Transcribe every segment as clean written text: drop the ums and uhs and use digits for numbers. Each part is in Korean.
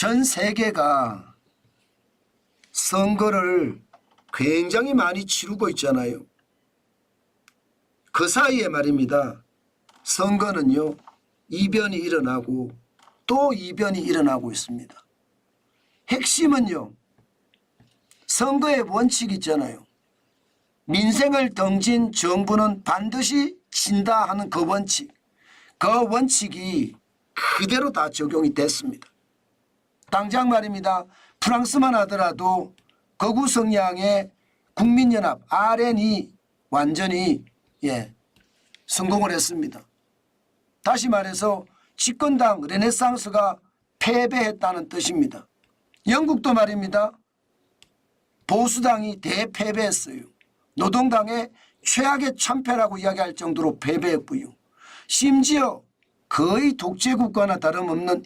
전 세계가 선거를 굉장히 많이 치르고 있잖아요. 그 사이에 말입니다. 선거는요, 이변이 일어나고 또 이변이 일어나고 있습니다. 핵심은요, 선거의 원칙이 있잖아요. 민생을 등진 정부는 반드시 진다 하는 그 원칙. 그 원칙이 그대로 다 적용이 됐습니다. 당장 말입니다. 프랑스만 하더라도 극우 성향의 국민연합 RN이 완전히 성공을 했습니다. 다시 말해서 집권당 르네상스가 패배했다는 뜻입니다. 영국도 말입니다. 보수당이 대패배했어요. 노동당의 최악의 참패라고 이야기할 정도로 패배했고요. 심지어 거의 독재국가나 다름없는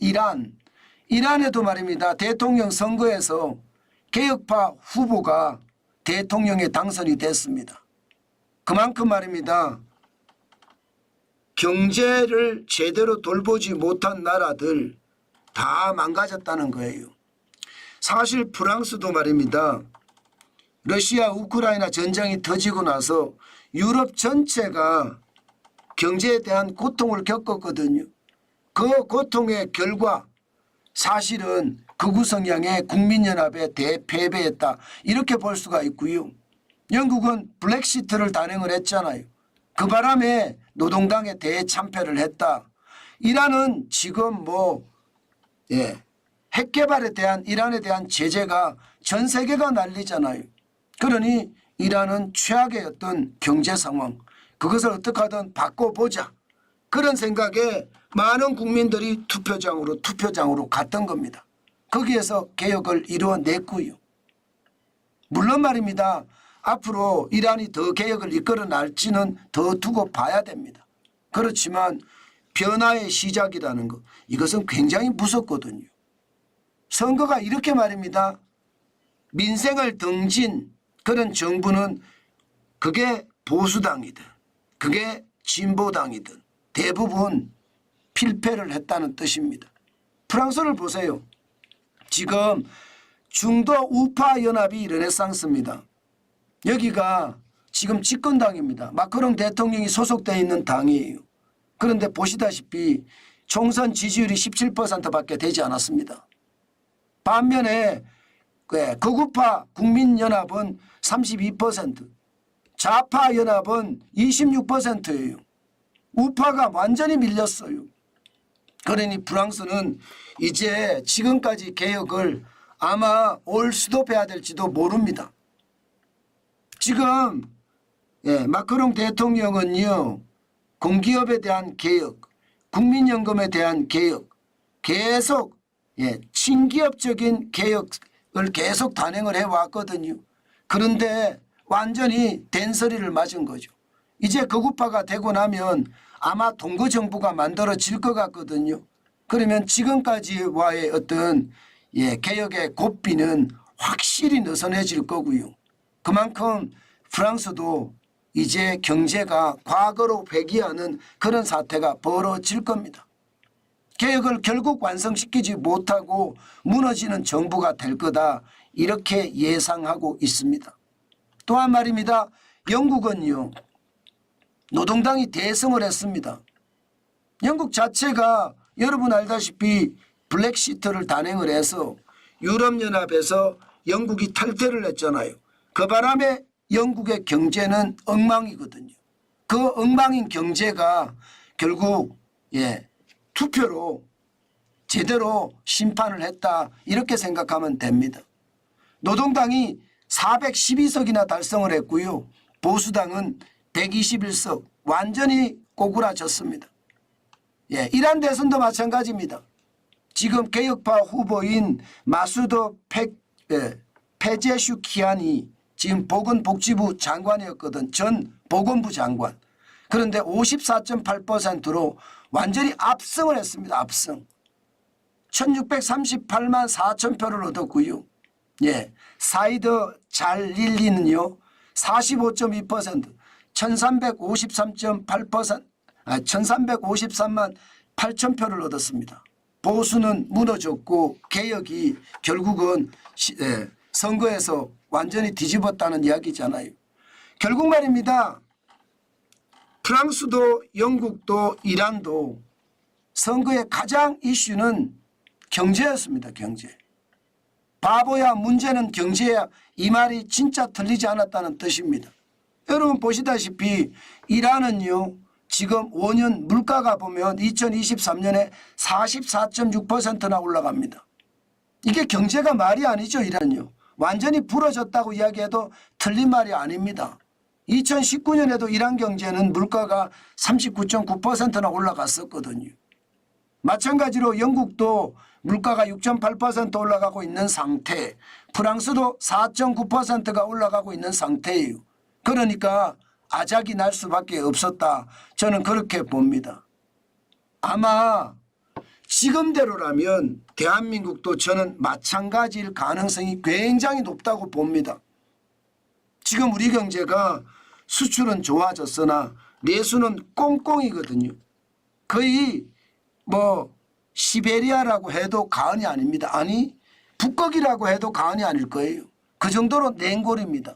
이란에도 말입니다. 대통령 선거에서 개혁파 후보가 대통령에 당선이 됐습니다. 그만큼 말입니다. 경제를 제대로 돌보지 못한 나라들 다 망가졌다는 거예요. 사실 프랑스도 말입니다. 러시아 우크라이나 전쟁이 터지고 나서 유럽 전체가 경제에 대한 고통을 겪었거든요. 그 고통의 결과 사실은 극우 성향의 국민연합에 대패배했다. 이렇게 볼 수가 있고요. 영국은 브렉시트를 단행을 했잖아요. 그 바람에 노동당에 대참패를 했다. 이란은 지금 핵개발에 대한 이란에 대한 제재가 전 세계가 난리잖아요. 그러니 이란은 최악의 어떤 경제 상황, 그것을 어떻게 하든 바꿔보자. 그런 생각에 많은 국민들이 투표장으로 갔던 겁니다. 거기에서 개혁을 이루어냈고요. 물론 말입니다. 앞으로 이란이 더 개혁을 이끌어 날지는 더 두고 봐야 됩니다. 그렇지만 변화의 시작이라는 것, 이것은 굉장히 무섭거든요. 선거가 이렇게 말입니다. 민생을 등진 그런 정부는 그게 보수당이든 그게 진보당이든 대부분 필패를 했다는 뜻입니다. 프랑스를 보세요. 지금 중도 우파 연합이 르네상스입니다. 여기가 지금 집권당입니다. 마크롱 대통령이 소속되어 있는 당이에요. 그런데 보시다시피 총선 지지율이 17%밖에 되지 않았습니다. 반면에 극우파 국민연합은 32%, 좌파 연합은 26%예요. 우파가 완전히 밀렸어요. 그러니 프랑스는 이제 지금까지 개혁을 아마 올 수도해야 될지도 모릅니다. 지금 마크롱 대통령은요, 공기업에 대한 개혁, 국민연금에 대한 개혁, 계속 친기업적인 개혁을 계속 단행을 해왔거든요. 그런데 완전히 된소리를 맞은 거죠. 이제 극우파가 되고 나면 아마 동거정부가 만들어질 것 같거든요. 그러면 지금까지와의 어떤 개혁의 고삐는 확실히 느슨해질 거고요. 그만큼 프랑스도 이제 경제가 과거로 회귀하는 그런 사태가 벌어질 겁니다. 개혁을 결국 완성시키지 못하고 무너지는 정부가 될 거다, 이렇게 예상하고 있습니다. 또한 말입니다. 영국은요, 노동당이 대승을 했습니다. 영국 자체가 여러분 알다시피 브렉시트를 단행을 해서 유럽연합에서 영국이 탈퇴를 했잖아요. 그 바람에 영국의 경제는 엉망이거든요. 그 엉망인 경제가 결국 투표로 제대로 심판을 했다, 이렇게 생각하면 됩니다. 노동당이 412석이나 달성을 했고요. 보수당은 121석, 완전히 꼬꾸라졌습니다. 이란 대선도 마찬가지입니다. 지금 개혁파 후보인 마수드 페제슈키안이 지금 보건복지부 장관이었거든. 전 보건부 장관. 그런데 54.8%로 완전히 압승을 했습니다. 압승. 1638만 4천 표를 얻었고요. 사이드 잘릴리는요 45.2%, 1353.8%, 1353만 8천 표를 얻었습니다. 보수는 무너졌고 개혁이 결국은 선거에서 완전히 뒤집었다는 이야기잖아요. 결국 말입니다. 프랑스도 영국도 이란도 선거의 가장 이슈는 경제였습니다. 경제. 바보야 문제는 경제야, 이 말이 진짜 틀리지 않았다는 뜻입니다. 여러분 보시다시피 이란은요 지금 5년 물가가 보면 2023년에 44.6%나 올라갑니다. 이게 경제가 말이 아니죠. 이란요. 완전히 부러졌다고 이야기해도 틀린 말이 아닙니다. 2019년에도 이란 경제는 물가가 39.9%나 올라갔었거든요. 마찬가지로 영국도 물가가 6.8% 올라가고 있는 상태, 프랑스도 4.9%가 올라가고 있는 상태예요. 그러니까 아작이 날 수밖에 없었다. 저는 그렇게 봅니다. 아마 지금대로라면 대한민국도 저는 마찬가지일 가능성이 굉장히 높다고 봅니다. 지금 우리 경제가 수출은 좋아졌으나 내수는 꽁꽁이거든요. 거의 뭐 시베리아라고 해도 과언이 아닙니다. 아니 북극이라고 해도 과언이 아닐 거예요. 그 정도로 냉골입니다.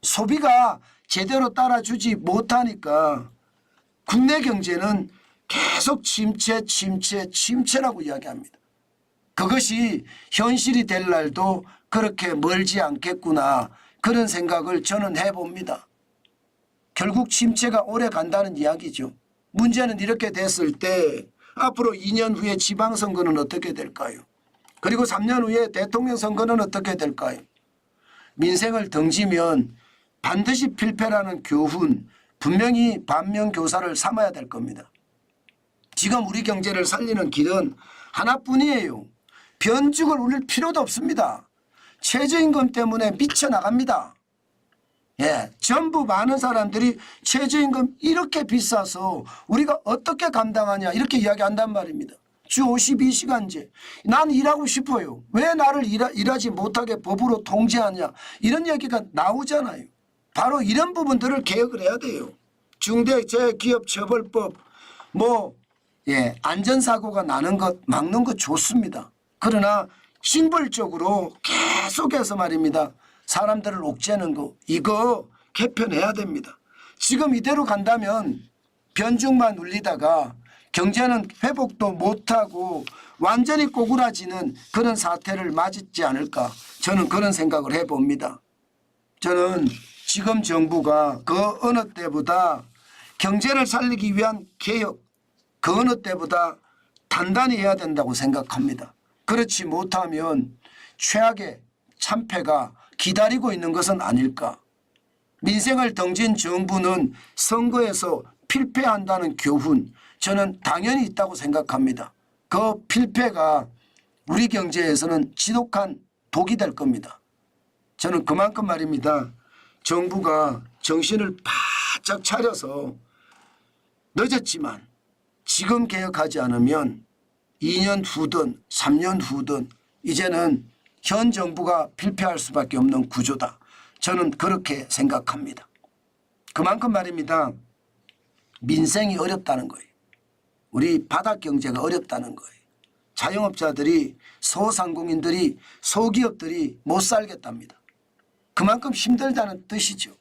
소비가 제대로 따라주지 못하니까 국내 경제는 계속 침체라고 이야기합니다. 그것이 현실이 될 날도 그렇게 멀지 않겠구나, 그런 생각을 저는 해봅니다. 결국 침체가 오래 간다는 이야기죠. 문제는 이렇게 됐을 때 앞으로 2년 후에 지방선거는 어떻게 될까요? 그리고 3년 후에 대통령 선거는 어떻게 될까요? 민생을 등지면 반드시 필패라는 교훈, 분명히 반면교사를 삼아야 될 겁니다. 지금 우리 경제를 살리는 길은 하나뿐이에요. 변죽을 울릴 필요도 없습니다. 최저임금 때문에 미쳐나갑니다. 예, 전부 많은 사람들이 최저임금 이렇게 비싸서 우리가 어떻게 감당하냐 이렇게 이야기한단 말입니다. 주 52시간제. 난 일하고 싶어요. 왜 나를 일하지 못하게 법으로 통제하냐, 이런 얘기가 나오잖아요. 바로 이런 부분들을 개혁을 해야 돼요. 중대재해기업처벌법, 안전사고가 나는 것 막는 것 좋습니다. 그러나 징벌적으로 계속해서 말입니다. 사람들을 옥죄는 거, 이거 개편해야 됩니다. 지금 이대로 간다면 변죽만 울리다가 경제는 회복도 못하고 완전히 꼬꾸라지는 그런 사태를 맞지 않을까, 저는 그런 생각을 해봅니다. 저는 지금 정부가 그 어느 때보다 경제를 살리기 위한 개혁, 그 어느 때보다 단단히 해야 된다고 생각합니다. 그렇지 못하면 최악의 참패가 기다리고 있는 것은 아닐까. 민생을 등진 정부는 선거에서 필패한다는 교훈, 저는 당연히 있다고 생각합니다. 그 필패가 우리 경제에서는 지독한 독이 될 겁니다. 저는 그만큼 말입니다. 정부가 정신을 바짝 차려서 늦었지만 지금 개혁하지 않으면 2년 후든 3년 후든 이제는 현 정부가 필패할 수밖에 없는 구조다. 저는 그렇게 생각합니다. 그만큼 말입니다. 민생이 어렵다는 거예요. 우리 바닥 경제가 어렵다는 거예요. 자영업자들이, 소상공인들이, 소기업들이 못 살겠답니다. 그만큼 힘들다는 뜻이죠.